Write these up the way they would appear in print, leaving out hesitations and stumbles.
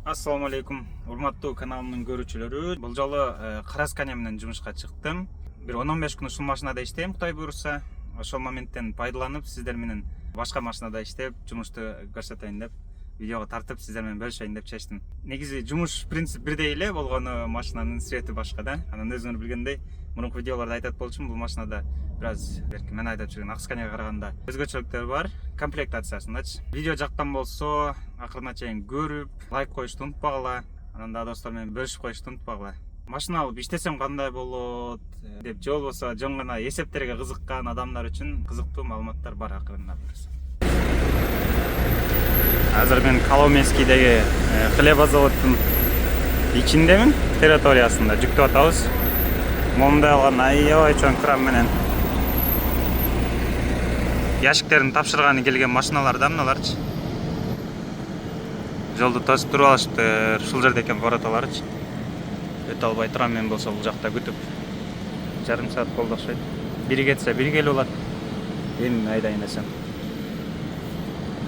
Assalamu alaikum, урматтуу каналымдын көрүүчүлөрү. Бул жолу Карасканя менен жумушка чыктым. Бир 10-15 күн ушул машинада иштейм, Кудай буйрса. Ошол моменттен пайдаланып, сиздер менен башка машинада иштеп, жумушту көрсөтөйүн деп, видеого тартып, сиздер менен бөлүшөйүн деп чечтим. Негизи жумуш принцип бирдей эле болгону, машинанын свети башка да. Анан өзүңөр билгендей, мурунку видеолордо айтат болчумун, бул машинада бираз мен айдап жүргөн Аксканияга караганда өзгөчөлүктөр бар. Комплектациясындачы. Видео жаккан болсо, акырына чейин көрүп, лайк коюшту унутпагыла. Анан да достор менен бөлүшүп коюшту унутпагыла. Машина алып иштесем кандай болот деп, же болбосо жөн гана эсептерге кызыккан адамдар үчүн кызыктуу маалыматтар бар акырында. Азыр мен Коломейскийдеги хлебозаводдун ичиндемин, территориясында жүктөп атабыз. Момундай алган аябай чоң кран менен яшиктерин тапшырганы келген машиналар да мыналарчы. Жолду тосуп туруп алышты, ушул жерде экен коротолорчу. Өтө албай турам, мен болсо бул жакта күтүп. Жарым саат болду окшойт. Бири кетсе бири келип алат. Эми айдайын десем.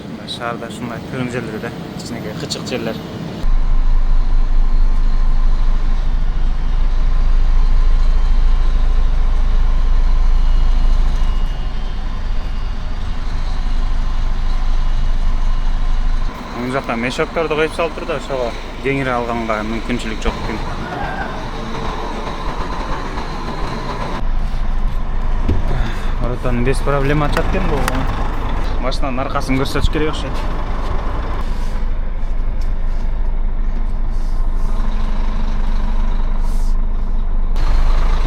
Ушундай шаарда ушундай тыгын жерлер да, кичинекей кычык жерлер. Мына жакта мешокторду коюп салыптыр да, ошого кеңири алганга мүмкүнчүлүк жок экен. Ортонун без проблема ачат экен бул. Машинанын аркасын көрсөтүш керек окшойт.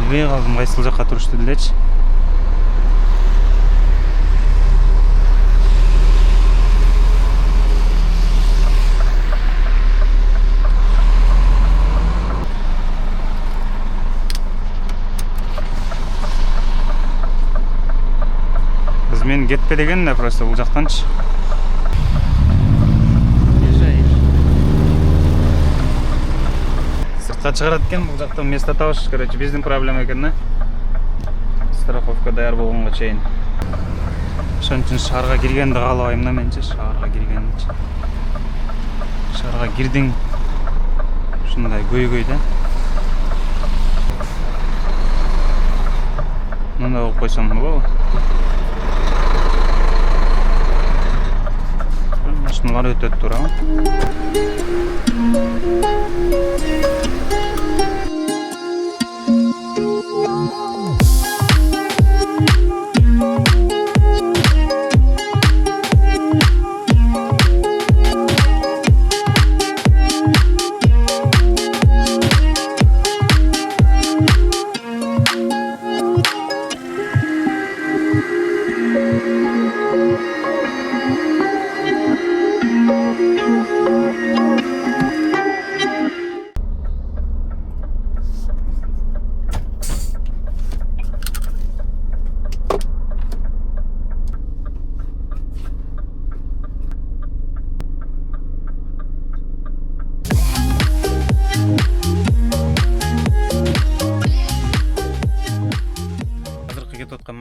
Билбей калдым кайсыл жакка турушту делечи. Мен кетпе деген да просто бул жактанчы. Сыртка чыгарат экен, бул жактан место табыш, короче, биздин проблема экен да. Страховка даяр болгонго чейин. Ошон үчүн шаарга киргенди каалабайм да менчи, шаарга киргенди. Шаарга кирдиң ушундай көйгөй да. Мындай болуп койсом болобу? Машиналар өтөт тура.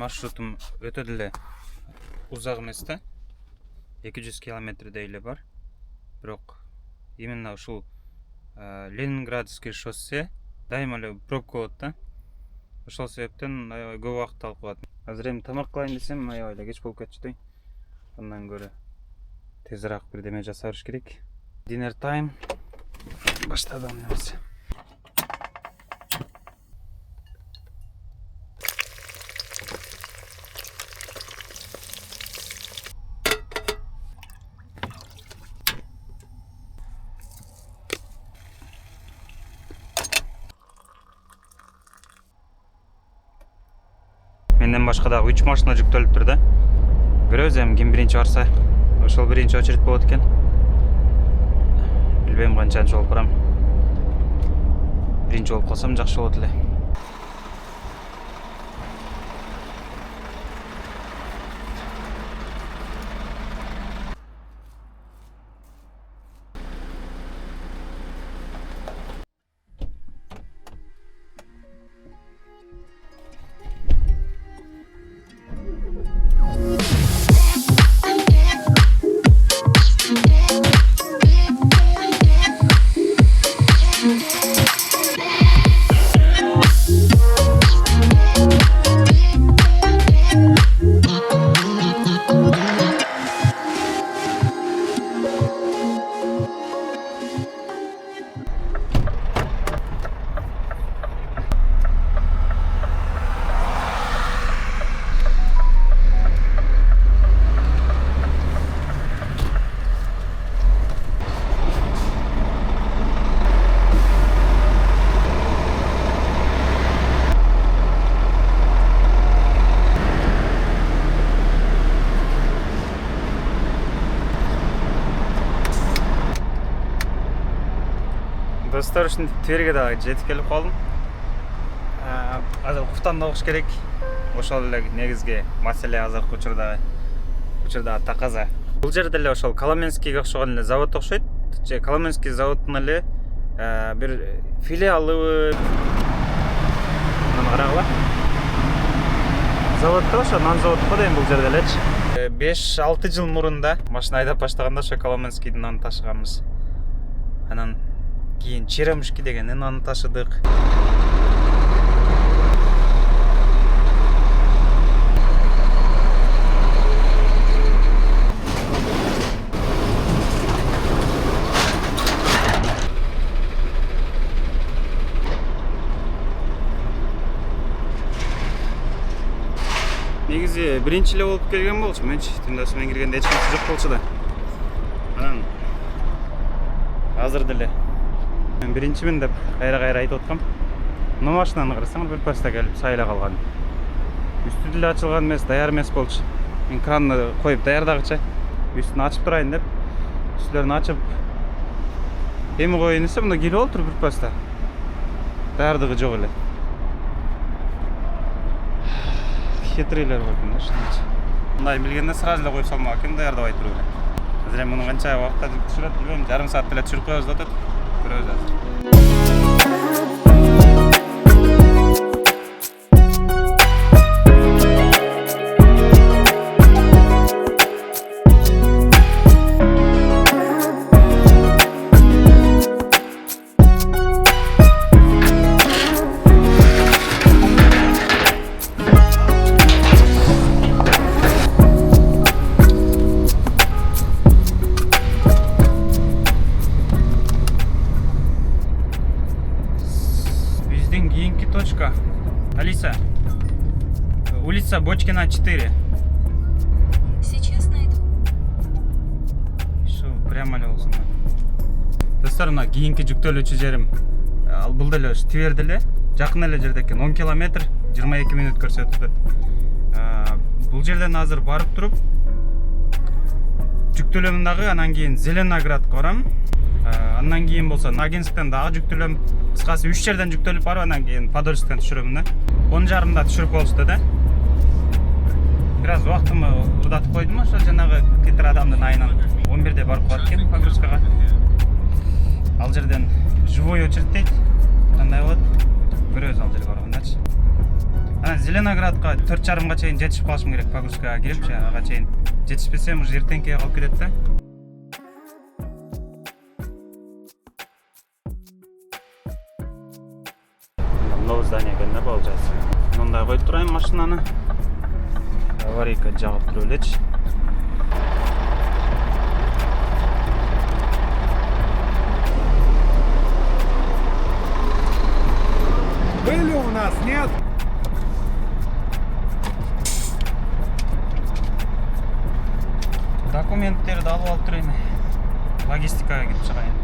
Маршрутум өтө деле узак эмес да. 200 километрдей эле бар. Бирок именно ушул Ленинградский шоссе дайыма эле пробка болот да. Ошол себептен аябай көп убакыт алып калат. Азыр эми тамак кылайын десем, аябай эле кеч болуп кетчү. Андан көрө тезирээк бирдеме жасарыш керек. Dinner time баштадым эмес. Менден башка дагы 3 машина жүктөлүптүр да. Көрөбүз эми ким биринчи барса, ошол биринчи очередь болот экен. Билбейм канчанчы болуп барам. Биринчи болуп калсам жакшы болот эле. Достар үшін Тверге дагы жетип келип калдым. Азыр куфтан огуш керек. Ошол эле негизги маселе азыркы учурда таказа. Бул жерде эле ошол Коломенскийге окшогон эле завод окшойт. Же Коломенский заводунун эле бир филиалыбы. Мына карагыла. Заводто ошо нан заводко дейм бул жерде элечи. 5-6 жыл мурунда машина айдап баштаганда ошо Коломенскийдин нанын ташыганбыз. Анан кийин Черемушки деген нанын ташыдык. Негизи биринчи эле болуп келген болчу. Менчи тындасы менен киргенде эч кимсе жок болчу да. Анан азыр деле мен биринчимин деп кайра айтып аткам. Мына машинаны карасаң бир паста келип сайла калган. Үстү деле ачылган эмес, даяр эмес болчу. Мен кранны коюп даярдагыча үстүн ачып турайын деп үстүлөрүн ачып эми коюн десем, мында келип отур бир паста. Даярдыгы жок эле. Хитрыйлар бар экен, ошондойчу. Мындай билгенде сразу эле коюп салмак экен, даярдабай туруп эле. Азыр эми муну канча убакытта түшүрөт билбейм, жарым саат эле түшүрүп коебуз деп атат. Көрөбүз азыр. Точка. Алиса. Улица Бочкина 4. Сейчас найду. Şu прямо эле болсун. Достор, мына кийинки жүктөлүүчү жерим ал бул деле Тверде эле, жакын эле жерде экен. 10 километр 22 мүнөт көрсөтүп атат. Бул жерден азыр барып туруп жүктөлөм дагы, анан кийин Зеленоградка барам. Андан кийин болсо Ногинсктен дагы жүктөлөм. Кыскасы 3 жерден жүктөлүп барып, анан кийин Подольсктен түшүрөм да. 10:30 түшүрүп болушту да. Бир аз убактымды ырдатып койдум, ошо жанагы кетир адамдын айынан 11-де барып калат экен погрузкага. Ал жерден живой очередь дейт. Кандай болот? Көрөбүз ал жерге баргандачы. Анан Зеленоградка 4:30 чейин жетишип калышым керек погрузкага кирипчи, ага чейин жетишпесем уже эртеңкиге калып кетет да. Новое здание экен да получается. Мындай коюп турайын машинаны. Аварийка жагып туруп элечи. Были у нас, нет? Документтерди алып алып турайын. Логистикага кетип чыгайын.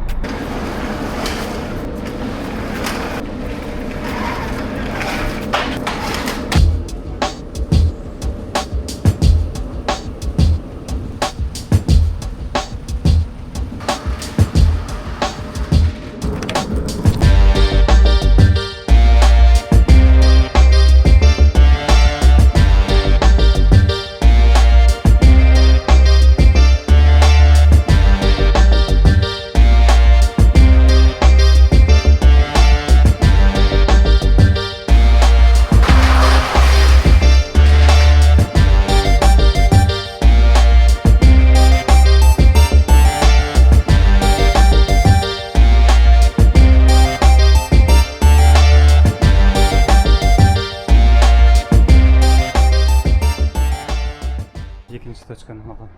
Экинчи точканы алган.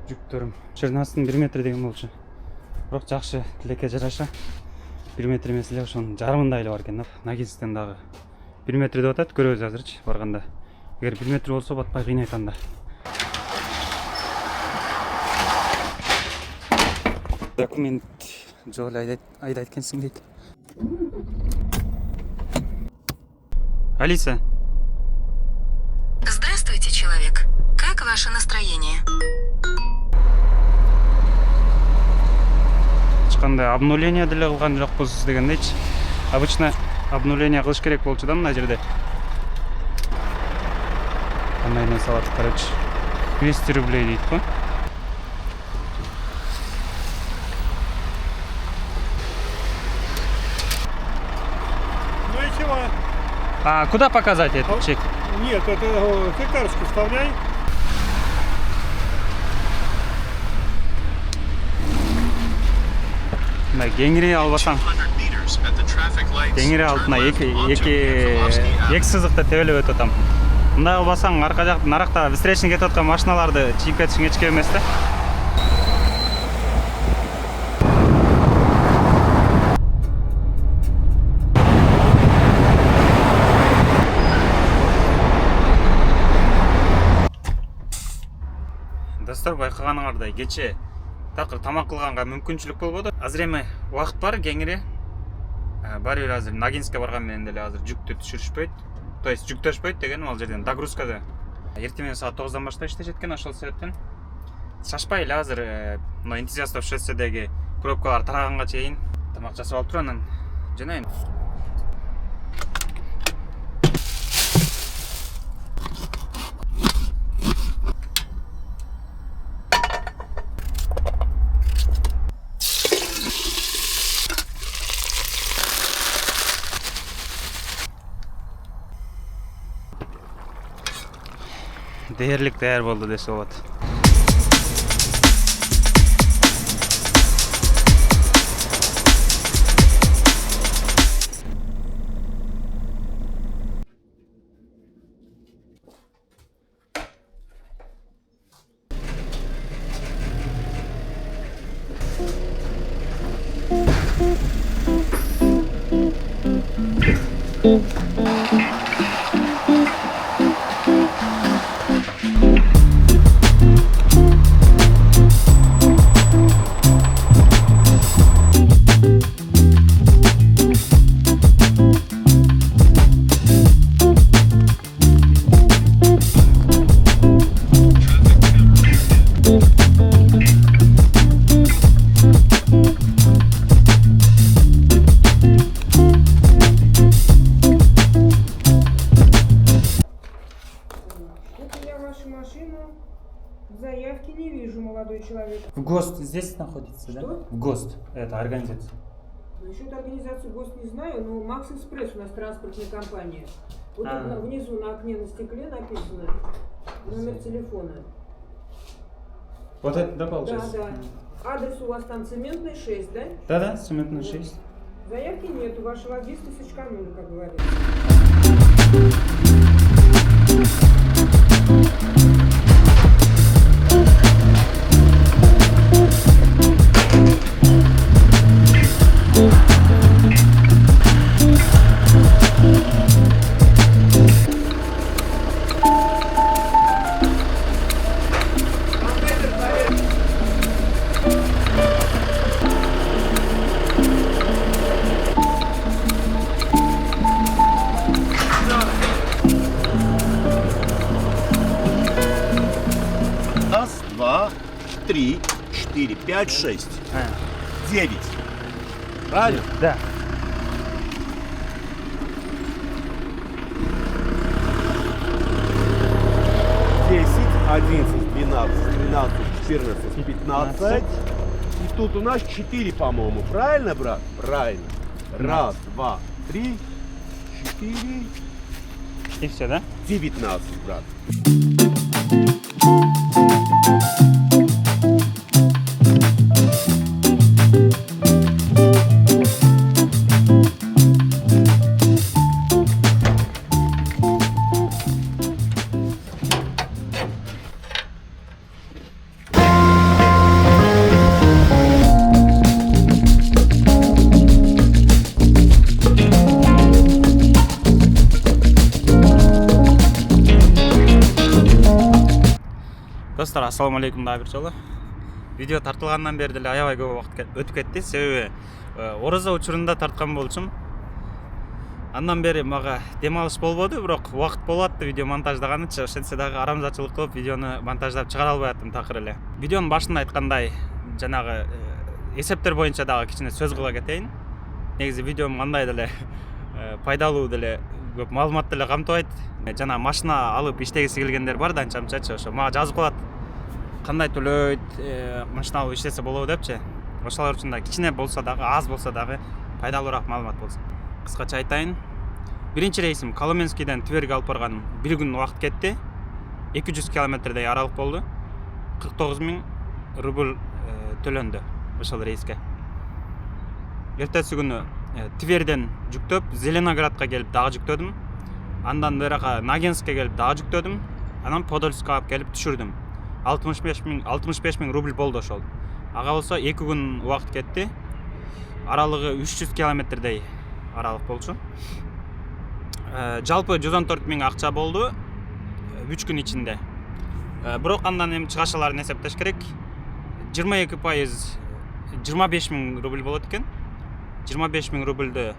Жүктөрүм. Жердин астын 1 метр деген болчу. Бирок жакшы тилекке жараша 1 метр эмес эле, ошонун жарымындай эле бар экен да. Ногинсктен дагы 1 метр деп атат, көрөбүз азырчы барганда. Эгер 1 метр болсо батпай кыйнайт анда. Документ жол айдайт экенсиң дейт. Алиса. Здравствуйте, человек. Как ваше настроение? кандай обновление деле кылган жокпуз дегендейчи. Обычно обновление кылыш керек болчу да мына жерде. Кандай эмес алат, короче. 200 рублей дейт го. Ну и чего? А куда показать этот чек? Нет, это ты карточку вставляй. Мына кеңири албасаң, кеңири алдына эки сызыкты тебелеп өтүп атам. Мындай албасаң арка жак наракта встречный кетип аткан машиналарды чийип кетишиң эч кем эмес да. Достор, байкаганыңардай кече такыр тамак кылганга мүмкүнчүлүк болбоду. Азыр эми убакыт бар, кеңири. Баары бир азыр Ногинскке барган менен деле азыр жүктү түшүрүшпөйт. То есть жүктөшпөйт деген ал жерден догрузкада. Эртең менен саат 9-дан баштап иштешет экен, ошол себептен шашпай эле азыр мына энтузиастов шоссседеги пробкалар тараганга чейин тамак жасап алып туруп анан жанайын. Дээрлик даяр болду десе болот. Заявки не вижу, молодой человек. В ГОСТ здесь находится, да? Что? В ГОСТ, это организация. Насчет организации ГОСТ не знаю, но Макс Экспресс у нас транспортная компания. Вот А. тут внизу на окне на стекле написано номер телефона. Вот это, да, Да, получается? да. Адрес у вас там Цементный 6, да? Да, цементный 6. Заявки нету, ваши логисты сочканули, как говорится. Раз, два, три, четыре, пять, шесть, 9. Правильно? Да. 10, 11, 12, 13, 14, 15. И тут у нас 4, по-моему. Правильно, брат? Правильно. Раз, два, три, 4, И все, да? 19, брат. Достар, ассаламу алейкум дагы бир жолу. Видео тартылгандан бери деле аябай көп убакыт өтүп кетти. Себеби орозо учурунда тарткан болчумун. Андан бери мага дем алыш болбоду, бирок убакыт болуп атты видео монтаждаганычы. Ошентсе дагы арамзатчылык кылып видеону монтаждап чыгара албай аттым такыр эле. Видеонун башында айткандай, жанагы эсептер боюнча дагы кичине сөз кыла кетейин. Негизи видеом мындай деле пайдалуу деле көп маалымат деле камтыбайт. Жана машина алып иштегиси келгендер бар да анча-мынчачы, ошо мага жазып калат. Кандай төлөйт, машина алып иштесе болобу депчи. Ошолор үчүн да кичине болсо дагы, аз болсо дагы пайдалуураак маалымат болсун. Кыскача айтайын. Биринчи рейсим Коломенскийден Тверге алып барганым 1 күн убакыт кетти. 200 километрдей аралык болду. 49 000 рубль төлөндү ошол рейске. Эртеси күнү Тверден жүктөп, Зеленоградка келип дагы жүктөдүм. Андан берака Нагинскке келип дагы жүктөдүм. Анан Подольскка алып келип түшүрдүм. 65 000 рубль болду ошол. Ага болсо 2 күн убакыт кетти. Аралыгы 300 километрдей аралык болчу. Жалпы 114 000 акча болду 3 күн ичинде. Бирок андан эми чыгашаларын эсептеш керек. 22% 25 000 рубль болот экен. 25 000 рубльдü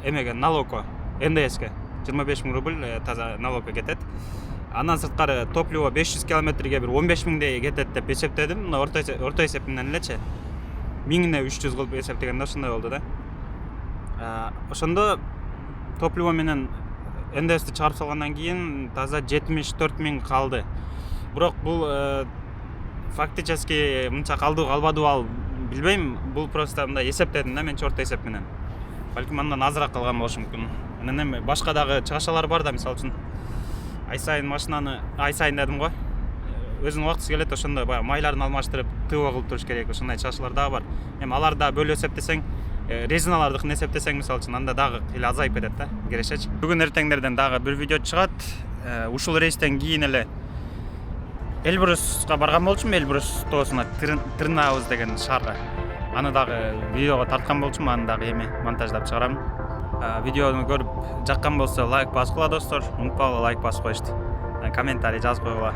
эмеге налогко, НДСке 25 000 рубль таза налогко кетет. Андан сырткары топливо 500 километрге бир 15 000дей кетет деп эсептедим. Мына орто эсеп менен элечи. 1000-не 300 кылып эсептегенде ошондой болду да. Ошондо топливо менен НДСти чыгарып салгандан кийин таза 74 000 калды. Бирок бул фактически мынча калды калбадыбы ал билбейм. Бул просто мындай эсептедим да мен орто эсеп менен. Балким андан азыраак калган болушу мүмкүн. Анан эми башка дагы чыгашалар бар да, мисалы үчүн ай сайын машинаны, ай сайын дедим го. Өзүнүн убактысы келет, ошондо баягы майларын алмаштырып, ТО кылып туруш керек. Ошондой чыгашалар дагы бар. Эми аларды да бөлүп эсептесең, резиналардыкын эсептесең мисалы үчүн анда дагы эле азайып кетет да, кирешечи. Бүгүн эртеңдерден дагы бир видео чыгат. Ушул рейстен кийин эле Эльбруска барган болчумун, Эльбрус тоосуна Тырнаабыз деген шаарга. Аны дагы видеого тарткан болчумун, аны дагы эми монтаждап чыгарам. Видеону көрүп жаккан болсо лайк баскыла достор, унутпагыла лайк басып коюшту. Комментарий жазып койгула.